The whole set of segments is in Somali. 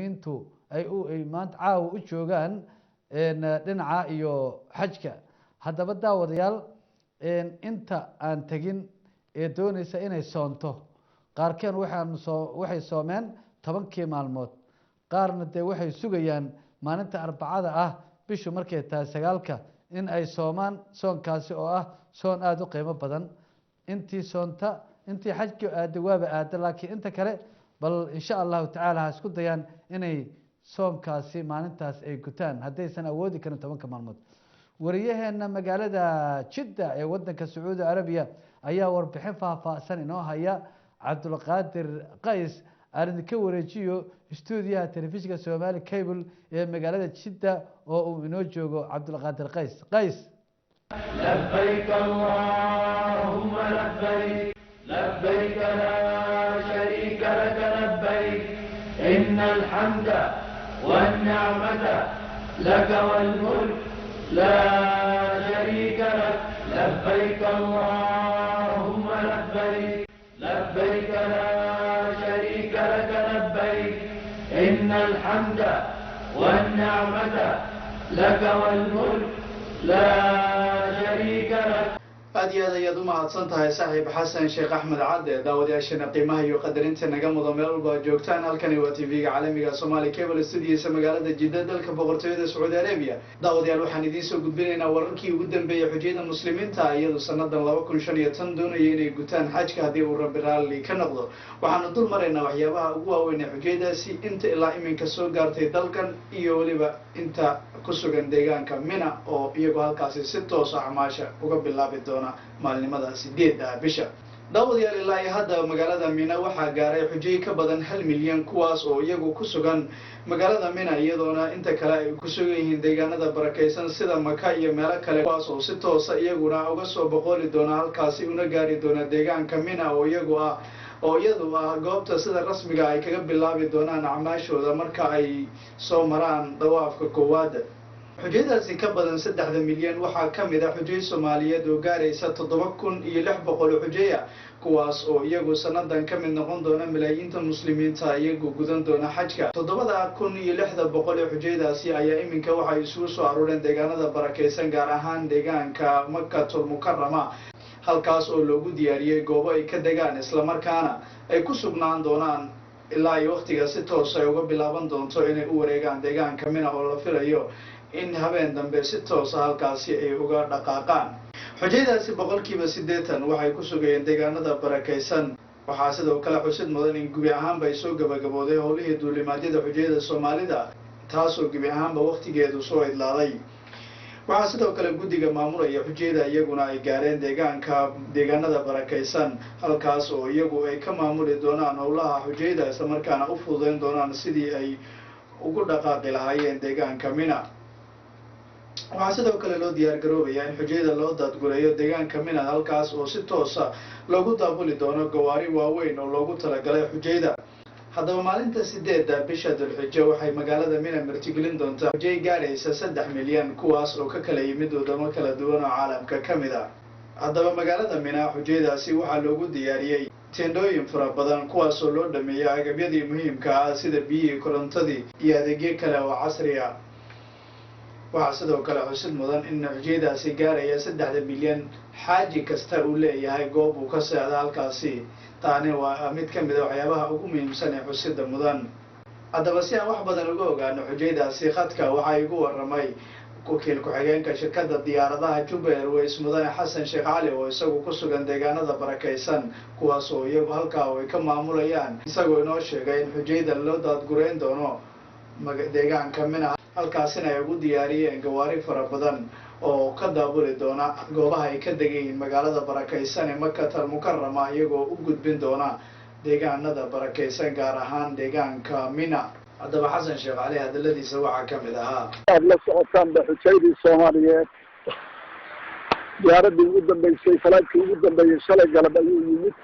intu ay maanta caawa u joogaan dhinaca iyo xajka haddaba daawadayaal inta aan tegin ee doonaysa inay soonto qaarkeen waxay soomeen 10 maalmood qaarna dee waxay sugayaan maalinta arbacada ah bishu markay tahay 9ka in ay soomaan soonkaasi oo ah soon aad u qiimo badan intii soonta intii xajka aad waaba aad laakiin inta kale bal insha Allah ta'ala isku dayaan inay soonkaasi maalintaas ay gutaan haddaysan awoodi karin 10 maalmood wariyaheena magaalada Jidda ee wadanka Sacuudi Arabiya ayaa warbixin faahfaahsan inoo haya Cabdulqaadir Qays aan ka wareejiyo stuudiyaha telefishinka Somali Cable ee magaalada Jidda oo uu inoo joogo Cabdulqaadir Qays labbayk allahumma labbayk labbayk la sharika lak labbayk innal hamda wan ni'mata lak wal mulk la sharika lak labbayk allahumma labbayk labbayk la sharika lak labbayk innal hamda wan ni'mata lak wal mulk لا شريك لك aad iyo aad ayaad u mahadsan tahay saaxiib xasan sheekh axmed cadde daawadayaashana qiimaha iyo qadarinta naga mudo meel walba joogtaan halkani waa tv-ga caalamiga Somali Cable studios magaalada Jidda dalka boqortooyada Sacuudi Arabiya daawadayaal waxaan idiin soo gudbinaynaa wararkii ugu dambeeyay xujayada muslimiinta iyadoo sanadan 2015 doonayay inay gutaan xajka hadii uu Rabbi raali ka noqdo waxaan dul maraynaa waxyaabaha ugu waaweyn ee xujayadaasi inta ilaa iminka soo gaartay dalkan iyo waliba inta ku sugan deegaanka Mina oo iyagu halkaasi si toos ah maasha uga bilaabi doona maalinimada 8 bisha daawadayaal ilaa hadda magaalada Mina waxaa gaaray xujay ka badan 1 milyan kuwaas oo iyagu ku sugan magaalada Mina iyadoona inta kale ay ku sugan yihiin deegaanada barakeysan sida Maka iyo meelo kale kuwaas oo si toos ah iyaguna uga soo boqoli doona halkaasi una gaari doona deegaanka Mina oo iyadu ah goobta sida rasmiga ay kaga bilaabi doonaan acmaashooda marka ay soo maraan dawaafka koowaad xujayadaasi ka badan 3 milyan waxaa ka mid ah xujay Soomaaliyeed oo gaaraysa 7600 xujaya kuwaas oo iyagu sanadan ka mid noqon doona milaayiinta muslimiinta iyagu gudan doona xajka 7600 xujayadaasi ayaa iminka waxay isugu soo aruureen deegaanada barakeysan gaar ahaan deegaanka Makkatul Mukarrama halkaas oo loogu diyaariyay goobo ay ka degaan isla markaana ay ku sugnaan doonaan ilaa ay waqtiga si toos ah uga bilaaban doonto inay u wareegaan deegaanka Mina oo la filayo in habeen dambe si toos ah halkaasi ay uga dhaqaaqaan xujayadaasi 80% waxay ku sugayeen deegaanada barakeysan waxaa sidoo kale xusid mudan in gubi ahaanba ay soo gabagabooday howlihii duulimaadyada xujayada Soomaalida taasoo gubi ahaanba waqtigeedu soo idlaaday waxaa sidoo kale guddiga maamulaya xujayada iyaguna ay gaareen deegaanada barakeysan halkaas oo iyagu ay ka maamuli doonaan howlaha xujayada isla markaana u fududeyn doonaan sidii ay ugu dhaqaaqi lahaayeen deegaanka Mina waxaa sidoo kale loo diyaar garoobayaa in xujayada loo daadgureeyo deegaanka Mina halkaas oo si toos ah loogu daabuli doono gawaari waaweyn oo loogu talagalay xujayada haddaba maalinta 8 bisha Dhulxijjo waxay magaalada Mina martigelin doontaa xujay gaaraysa 3 milyan kuwaas oo ka kala yimid wadamo kala duwan oo caalamka ka mid ah haddaba magaalada Mina xujayadaasi waxaa loogu diyaariyay teendooyin fara badan kuwaas oo loo dhameeyay agabyadii muhiimka ah sida biyihii korontadii iyo adeegyo kale oo casri ah waxaa sidoo kale xusid mudan in xujayadaasi gaaraya 3 milyan xaaji kasta uu leeyahay goob uu ka seexdo halkaasi taani waa mid ka mid ah waxyaabaha ugu muhiimsan ee xusida mudan haddaba si aan wax badan uga ogaano xujayadaasi khadka waxaa igu waramay wakiil ku-xigeenka shirkadda diyaaradaha Juba Airways mudane Xasan Sheekh Cali oo isagu ku sugan deegaanada barakeysan kuwaas oo iyagu halkaa ay ka maamulayaan isagoo inoo sheegay in xujayada loo daadgureyn doono deegaanka Mina halkaasina ay ugu diyaariyeen gawaari fara badan oo ka daabuli doona goobaha ay ka degayiin magaalada barakeysan ee Makkatul Mukarrama iyagoo u gudbin doona deegaanada barakeysan gaar ahaan deegaanka Mina haddaba Xasan Sheekh Cali hadaladiisa waxaa ka mid ahaa la socotaan xujayadii Soomaaliyeed diyaaradii ugu dambeysay falaadkii ugu dambeeyay shalay galab ayuu yimid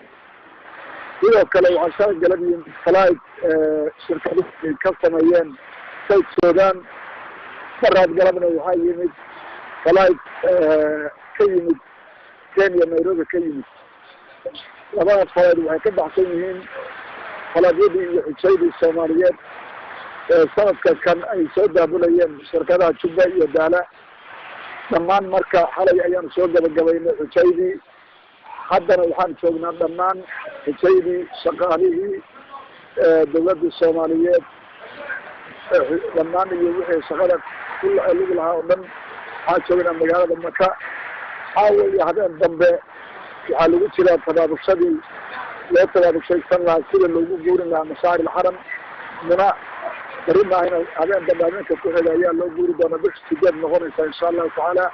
sidoo kale waxaa shalay galab yimid falaad shirkaduhu ka sameeyeen South Sudan faraad galabna waxaa yimid falaad ka yimid Kenya Nairobi ka yimid labadaas falaad waxay ka baxsan yihiin falaadyadii iyo xujayadii Soomaaliyeed sanadka kan ay soo daabulayeen shirkadaha jubba iyo daala dhammaan marka xalay ayaanu soo gabagabaynay xujaydii haddana waxaan joognaa dhammaan xujaydii shaqaalihii dawladda soomaaliyeed dhammaan iyo wixii shaqada lug lahaa oo dhan waxaan joognaa magaalada maka caawa iyo habeen dambe waxaa lagu jiraa tabaabashadii loo tabaabushaysan lahaa sida loogu guurin lahaa mashaacir alxaram muna bari maahina habeen dambe habeenka ku xiga ayaa loo guuri doonaa bisha 8 noqonaysa insha allahu tacaala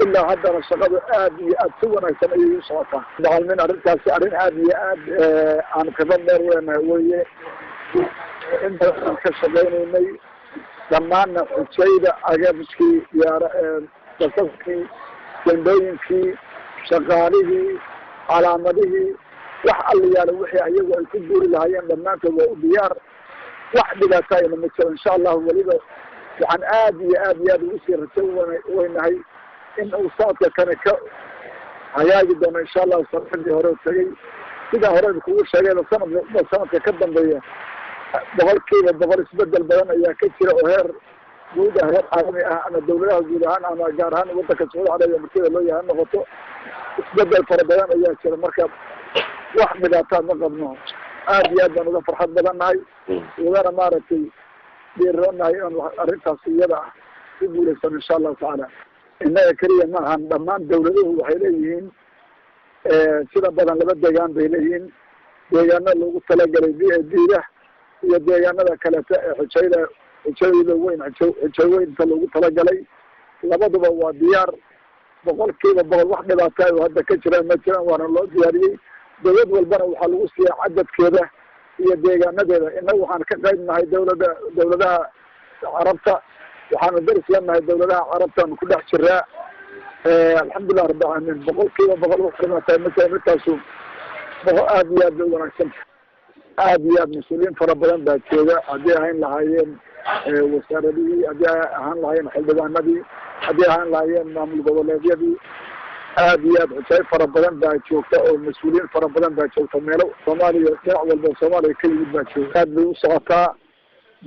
ilaa haddana shaqadu aad iyo aad si wanaagsan ayay u socotaa macalimiin arrintaasi arrin aad iyo aad aan khibrad dheer weenahay weeye in badan aan ka shaqaynaynay dhammaanna xujayda agabiskii basafkii jendooyinkii shaqaalihii calaamadihii wax allayaala wixii ayagu ay ku guuri lahaayeen dhammaantood waa u diyaar wax dhibaataayana ma jiro insha allahu weliba waxaan aad iyo aad ugu sii rajo weynahay in uu sanadka kane ka hagaagi doono insha allahu sanadii hore tegay sidaa hore kugu sheegayba sanadka ka dambeeya boqolkiiba boqol isbedel badan ayaa ka jira oo heer guud ah heer caalami ah ama dawladaha guud ahaan ama gaar ahaan wadanka sacuudi carabiya martida loo yahay noqoto isbedel fara badan ayaa jira marka wax dhibaataa ma qabno aad iyo aad baan uga farxad badannahay ugana maaragtay dhiiranahay inaan arrintaas iyada ah ku guulaysan insha allahu tacaala innaga keliya ma ahan dhammaan dawladuhu waxay leeyihiin sida badan laba deegaan bay leeyihiin deegaano loogu talagalay diida iyo deegaanada kaleta ee xujayda weyn xujaweynta loogu talagalay labaduba waa diyaar boqolkiiba boqol wax dhibaata oo hadda ka jiraan ma jiraan waana loo diyaariyey dawlad walbana waxaa lagu siiya cadadkeeda iyo deegaanadeeda innaga waxaan ka qayb nahay dawladaha carabta waxaanu daris leenahay dawladaha carabtaan ku dhex jiraa alxamdulilah rabbi alamiin boqolkiiba boqol wax dhibaata ma jira midkaasu aad iyo aad bay u wanaagsan aad iyo aad mas-uuliyiin fara badan baa jooga haddii ahayn lahaayeen wasaaradihii haddii ahaan lahaayeen xildhibaanadii haddii ahaan lahaayeen maamul goboleedyadii aad iyo aad xujaay fara badan baa joogta oo mas-uuliyiin fara badan baa joogta meelo soomaaliya dhinac walba soomaaliya ka yimid baa joogta aad bay u socotaa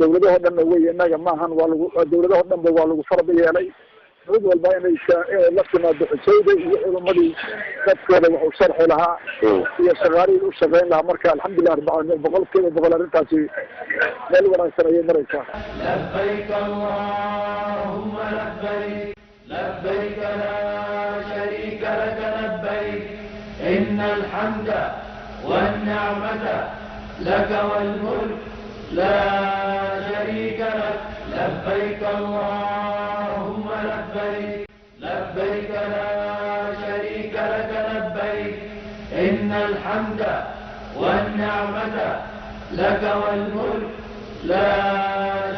dawladahoo dhanna wey innaga maahan waa lagu dawladahoo dhan ba waa lagu farda yeelay mid walba inay la timaado xujayda iyo culumadii dadkooda wax u sharxi lahaa iyo shaqaalihii u shaqayn lahaa marka alxamdulilah rabbi alamiin boqolkiiba boqol arrintaasi meel wanaagsan ayay maraysaa لبيك اللهم لبيك لبيك لا شريك لك لبيك إن الحمد والنعمة لك والملك لا شريك لك لبيك اللهم لبيك لبيك لا شريك لك لبيك إن الحمد والنعمة لك والملك لا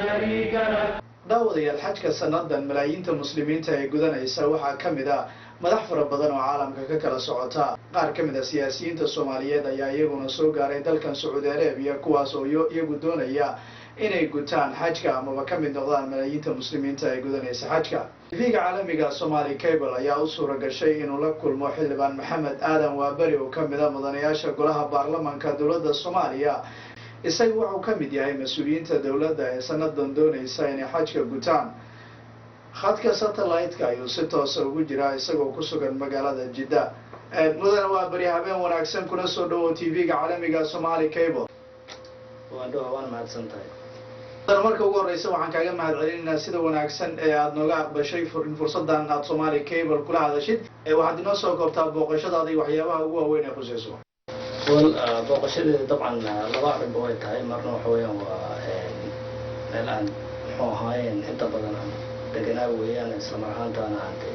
شريك لك daawadayaal xajka sanadan malaayiinta muslimiinta ee gudanaysa waxaa ka mid ah madax fara badan oo caalamka ka kala socota qaar ka mid ah siyaasiyiinta Soomaaliyeed ayaa iyaguna soo gaaray dalkan Sacuudi Arabiya kuwaas oo iyagu doonaya inay gutaan xajka ama ka mid noqdaan malaayiinta muslimiinta ee gudanaysa xajka TV-ga caalamiga Somali Cable ayaa u suura gashay inuu la kulmo xildhibaan Maxamed Aadan Waabari oo ka mid ah mudanayaasha golaha baarlamaanka dawladda Soomaaliya isagu wuxuu ka mid yahay mas-uuliyiinta dawladda ee sanadan doonaysa inay xajka gutaan khadka satellite-ka ayuu si toos ah ugu jiraa isagoo ku sugan magaalada Jeddah mudane Waabari habeen wanaagsan kuna soo dhawo TV-ga caalamiga Somali Cable waan mahadsantahay marka ugu horeysa waxaan kaaga mahadcelinaynaa sida wanaagsan ee aad nooga aqbashay fursadan aad Somali Cable kula hadashid waxaad inoo soo koobtaa booqashadaada iyo waxyaabaha ugu waaweyn ee khusayso booqashadeeda dabcan laba arrinba way tahay marna waxa weeyaan waa meel aan muxuu ahaayeen inta badan aan deganaa weeyaan isla mar ahaantaana aantay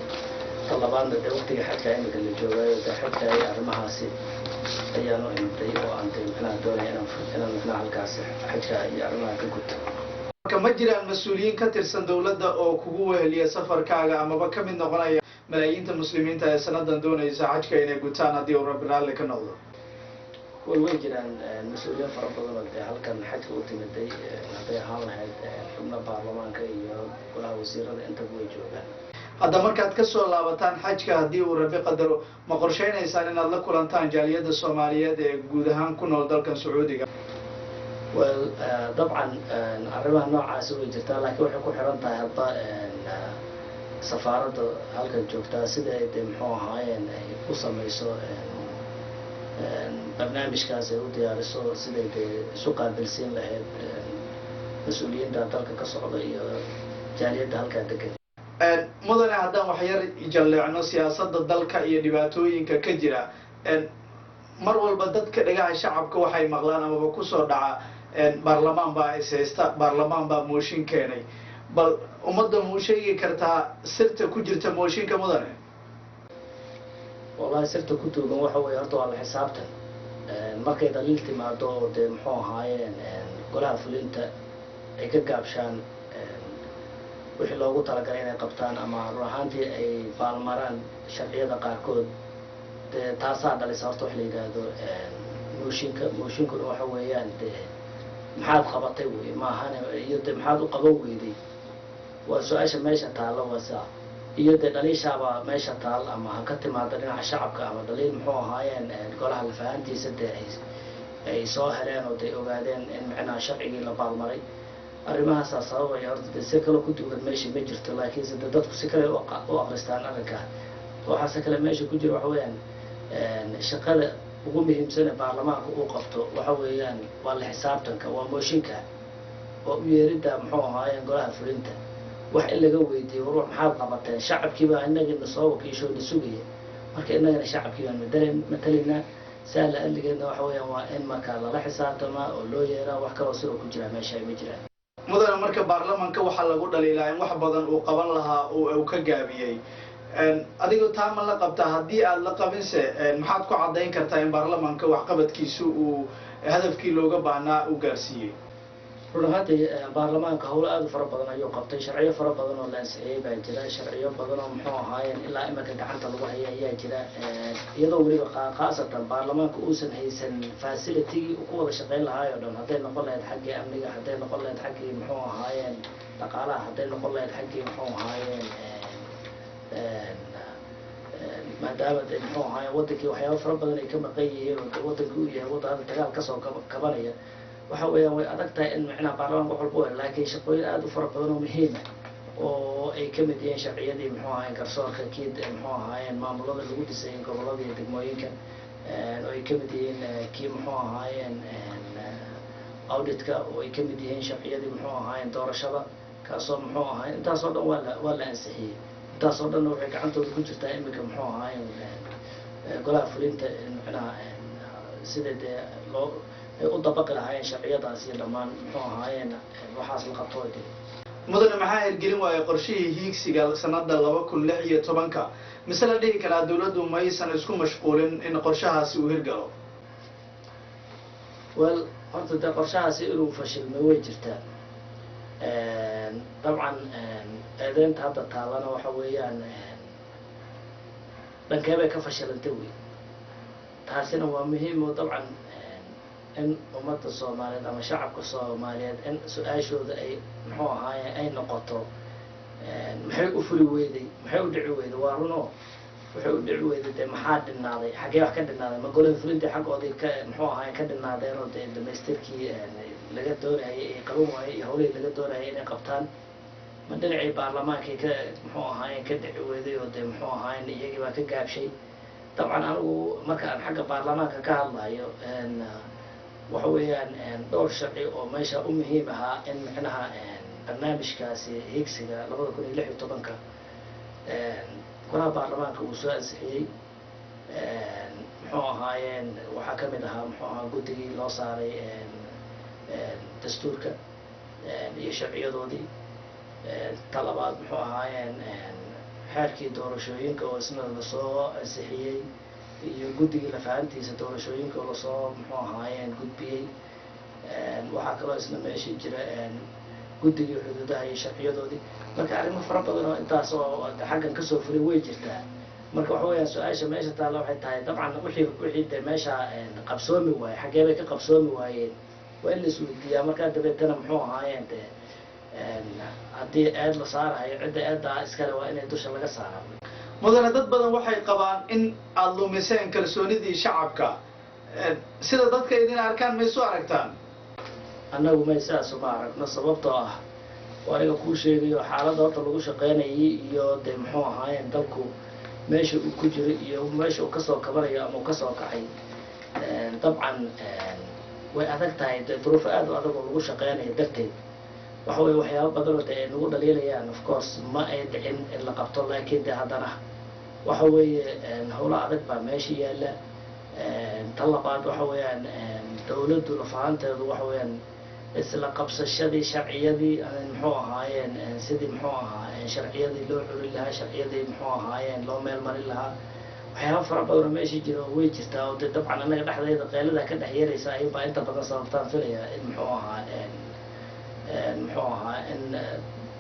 ta labaadna dee waqtiga xajka imika la joogaayo dee xajka iyo arrimahaasi ayaanu imtay oo aantay micnaha doonaya inaan micnaha halkaasi xajka iyo arrimaha ka gudto marka ma jiraan mas-uuliyiin ka tirsan dawladda oo kugu weheliya safarkaaga amaba ka mid noqonaya malaayiinta muslimiinta ee sanadan doonaysa xajka inay gutaan haddii uu rabbi raalli ka noqdo way jiraan mas-uuliyiin fara badan oo dee halkan xajka u timiday hadday ahaan lahayd xubna baarlamaanka iyo golaha wasiirada intaba way joogaan hadda markaad ka soo laabataan xajka haddii uu rabbi qadaro ma qorsheynaysaan inaad la kulantaan jaaliyadda Soomaaliyeed ee guud ahaan ku nool dalkan Sacuudiga dabcan arrimaha noocaasi way jirtaa laakiin waxay ku xiran tahay hadba safaaradda halkan joogtaa sida ay dee muxuu ahaayeen ay u samayso barnaamijkaas ay u diyaariso siday dee isu qaabilsiin lahayd mas-uuliyiinta dalka ka socda iyo jaaliyadda halkaa degan. mudane haddaan wax yar jalleecno siyaasadda dalka iyo dhibaatooyinka ka jira mar walba dadka dhagaha shacabka waxay maqlaan amaba kusoo dhaca baarlamaan baa is haysta baarlamaan baa mooshin keenay bal ummadda muu sheegi kartaa sirta ku jirta mooshinka mudane? wallahi sirta ku tuugan waxa weeye horta waa la xisaabtan markay daliil timaado oo dee muxuu ahaayeen golaha fulinta ay ka gaabshaan wixii loogu talagalay inay qabtaan ama run ahaantii ay baalmaraan sharciyada qaarkood dee taasaa dhalisa horta wax la yidhaahdo mooshinkuna waxa weeyaan dee maxaad qabatay wey maahan iyo dee maxaad u qaban weyday waa su-aasha meesha taalla waa saa iyo dee dhaliishaaba meesha taal ama ha ka timaada dhinaca shacabka ama dhaliil muxuu ahaayeen golaha lafahantiisa dee ay soo heleen oo day ogaadeen in micnaha sharcigii la baalmaray arrimahaasaa sababaya horta dee si kale ku duwan meesha ma jirto laakiinse dee dadku si kale u akristaan arrinkaa waxaase kale meesha ku jira waxa weeyaan shaqada ugu muhiimsane baarlamaanka uu qabto waxa weeyaan waa la xisaabtanka waa mooshinka waa u yeeridda muxuu ahaayeen golaha fulinta wax in laga weydiiyo war maxaad qabateen shacabkiibaa inagina soo wakiishooda sugaya marka inagana shacabkii baan matalinaa saa la adligeedna waxa weeyaan waa in markaa lala xisaabtamaa oo loo yeeraa wax kaloo sidoo ku jiraa meesha ay ma jiraan. mudane marka baarlamanka waxaa lagu dhaliilaa in wax badan uu qaban lahaa uu ka gaabiyey adigu taa ma la qabtaa haddii aad la qabinse maxaad ku caddayn kartaa in baarlamanka waxqabadkiisu uu hadafkii looga baahnaa u gaarsiiyey? run ahaantii baarlamaanka howlo aad u fara badan ayuu qabtay sharciyo fara badan oo la ansixiyey baa jira sharciyo badan oo muxuu ahaayeen ilaa imanka gacanta lagu haya ayaa jira iyadoo weliba khaasatan baarlamaanka uusan haysan facilitigii uu ku wada shaqayn lahaay oo dhan hadday noqon lahayd xaggii amniga hadday noqon lahayd xaggii muxuu ahaayeen dhaqaalaha hadday noqon lahayd xaggii muxuu ahaayeen maadaama de muxuu ahaayeen wadankii waxyaaba fara badan ay ka maqan yihiin oo de wadankii uu yahay waddan dagaal kasoo kabanaya waxa weeyaan way adag tahay in micnaha baarlamaanka wax walba laakiin shaqooyin aad u fara badan oo muhiima oo ay ka mid yihiin sharciyadii muxuu ahaayeen garsoorka kii muxuu ahaayeen maamulada lagu dhisay gobolada iyo degmooyinka oo ay ka mid yihiin kii muxuu ahaayeen auditka oo ay ka mid yihiin sharciyadii muxuu ahaayeen doorashada kaasoo muxuu ahaayeen intaasoo dhan waa la ansixiyey intaasoo dhanna waxay gacantooda ku jirtaa iminka muxuu ahaayeen golaha fulinta micnaha sida dee loo ay u dabaqi lahaayeen sharciyadaas iyo dhammaan muxuu ahaayeen waxaas la qabto ay tiri. mudane maxaa hirgelin waaya qorshihii hiigsiga sanada 2016 mise la dhihi karaa dawladdu maysan isku mashquulin in qorshahaasi uu hirgalo? well horta dee qorshahaasi inuu fashilmay way jirtaa dabcan eedeynta hadda taalana waxa weeyaan dhankee bay ka fashilantay wey taasina waa muhiim oo dabcan in ummadda soomaaliyeed ama shacabka soomaaliyeed in su-aashooda ay muxuu ahaaye ay noqoto maxay u fuli weyday maxay u dhici weyday waa runo waxay u dhici weyday dee maxaa dhinaaday xaggee wax ka dhinaaday ma golaha fulintii xaggoodii ka muxuu ahaaye ka dhinaadeen oo dee dhamaystirkii laga doonayay ay qaban waayey iyo hawlihii laga doonayay inay qabtaan ma dhinacii baarlamaankii ka muxuu ahaaye ka dhici weyday oo dee muxuu ahaaye iyagii baa ka gaabshay dabcan anigu marka aan xagga baarlamaanka ka hadlayo waxa weeyaan dhowr sharci oo meesha u muhiim ahaa in micnaha barnaamijkaasi higsiga 2016 golaha baarlamaanka uu soo ansixiyey muxuu ahaayeen waxaa ka mid ahaa muxuu ahaa guddigii loo saaray dastuurka iyo sharciyadoodii talabaad muxuu ahaayeen xeerkii doorashooyinka oo isna lasoo ansixiyey iyo guddigii lafahantiisa doorashooyinka oo lasoo muxuu ahaayeen gudbiyey waxaa kaloo isna meeshii jira guddigii xuduudaha iyo sharciyadoodii marka arrimo fara badan oo intaas oo xaggan kasoo fulay way jirtaa marka waxa weeyaan su-aasha meesha taalla waxay tahay dabcan wixii dee meesha qabsoomi waaye xaggee bay ka qabsoomi waayeen waa in la isweydiiyaa markaa dabeetana muxuu ahaayeen dee haddii eed la saarahayo cidda eeddaa iskale waa inay dusha laga saara. mudane dad badan waxay qabaan in aada lumiseen kalsoonidii shacabka sida dadka idin arkaan maysu aragtaan? annagu may sidaas uma aragno sababtoo ah waa aniga kuu sheegayo xaaladda horta lagu shaqaynayay iyo dee muxuu ahaayeen dalku meesha uu ku jiro iyo meesha uu kasoo kabanayo ama uu kasoo kacay dabcan way adag tahay dee duruufo aad u adag oo lagu shaqaynayo darteed waxa weye waxyaaba badan oo dee nagu dhaliilayaan of course ma ay dhicin in la qabto laakiin dee haddana waxa weeye howlo adag baa meesha yaalla tan labaad waxa weeyaan dawladdu lafahanteedu waxa weeyaan isla qabsashadii sharciyadii muxuu ahaayeen sidii muxuu ahaa sharciyadii loo culin lahaa sharciyadii muxuu ahaayeen loo meel marin lahaa waxyaaba fara badan oo meesha jira way jirtaa oo dee dabcan annaga dhexdeeda qeylada ka dhex yeeraysa ayuunbaa inta badan sababtaan filaya in muxuu ahaa in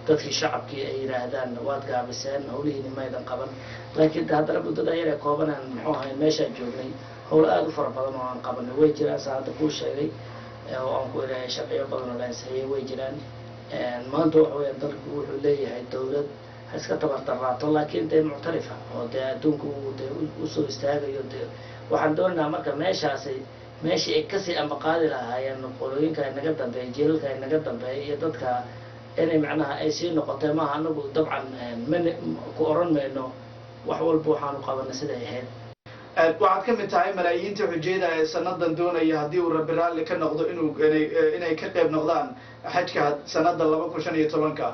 dadkii shacabkii ay yidhaahdaan waad gaabiseen hawlihiini maydan qaban laakiin de haddana muddada yar ee koobanaan muxuu ahay meeshaan joognay howlo aada u fara badan oo aan qabanay way jiraan saa hadda kuu sheegay oo aan ku ilaahay sharciyo badan oo la ansixiyey way jiraan maanta waxa weya dalku wuxuu leeyahay dawlad ha iska tabardaraato laakiin dee muctarifa oo dee adduunku uu dee usoo istaagayo dee waxaan doonaynaa marka meeshaasi meeshii ay kasii ambaqaadi lahaayeen qolooyinka ay naga dambeeya jiilalka ay naga dambeeya iyo dadka inay macnaha ay sii noqotay maaha anagu dabcan ku oran mayno wax walba waxaanu qabanay siday ahayd waxaad ka mid tahay malaayiinta xujayda ee sanadan doonaya haddii uu rabbi raalli ka noqdo inay ka qayb noqdaan xajka sanada 2015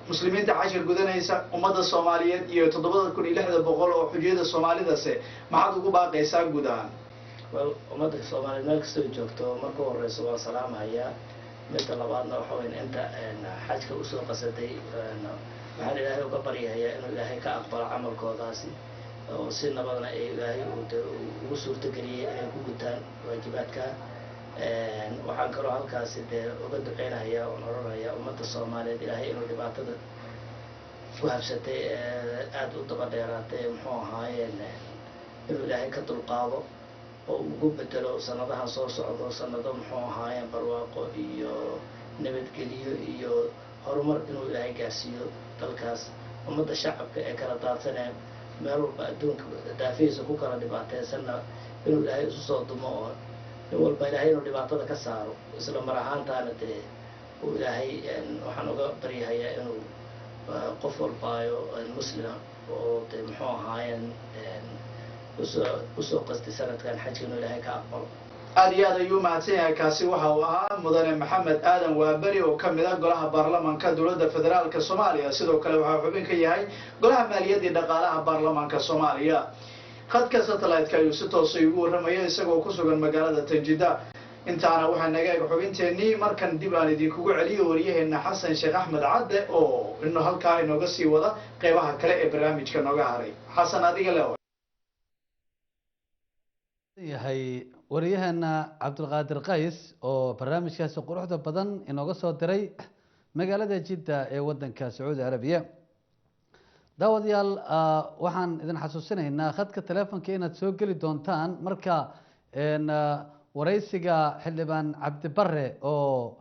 muslimiinta cashir gudanaysa ummadda soomaaliyeed iyo 7,600 oo xujayada soomaalidase maxaad ugu baaqaysaa guud ahaan ummadda soomaaliyeed meel kastoo joogto marka horeyso waan salaamahayaa midda labaadna waxa weyn inta xajka usoo qasaday waxaan ilaahay uga baryahayaa inuu ilaahay ka aqbalo camalkoodaasi oo si nabadna ay ilaahay ugu suurtageliyay inay ku gutaan waajibaadka waxaan kaloo halkaasi dee uga duceynayaa oon oranayaa ummadda soomaaliyeed ilaahay inuu dhibaatada ku habsatay aada u daba dheeraatay muxuu ahaayeen inuu ilaahay ka dulqaado oo ugu bedelo sanadahan soo socdo sanado muxuu ahaayeen barwaaqo iyo nabadgeliyo iyo horumar inuu ilaahay gaarsiiyo dalkaas ummadda shacabka ee kala daadsanee meel walba adduunka daafihiisa ku kala dhibaateysanna inuu ilaahay isu soo dumo oo nin walba ilaahay inuu dhibaatada ka saaro isla mar ahaantaana dee uu ilaahay waxaan uga baryahayaa inuu qof walbaayo muslima oo dee muxuu ahaayeen usoo qastay sanadkan xajka inuu ilaahay ka aqbalo aad iyo aad ayuu mahadsan yahay kaasi waxa uu ahaa mudane maxamed aadan waaberi oo kamid ah golaha baarlamaanka dowladda federaalka soomaaliya sidoo kale waxaa xubin ka yahay golaha maaliyadda dhaqaalaha baarlamaanka soomaaliya khadka satellite-ka ayuu si toosay ugu warramaya isagoo ku sugan magaalada tanjida intaana waxaa naga eg xubinteenii markan dib aan idinkugu celiyo waryaheena xasan sheekh axmed cadde oo inu halkaa inooga sii wada qeybaha kale ee barnaamijka nooga haray xasan adiga le yahay waryaheena cabdulqaadir qays oo barnaamijkaasi quruxda badan inooga soo diray magaalada jidda ee wadanka sacuudi arabiya daawadayaal waxaan idin xasuusinaynaa khadka teleefonka inaad soo geli doontaan marka waraysiga xildhibaan cabdi bare oo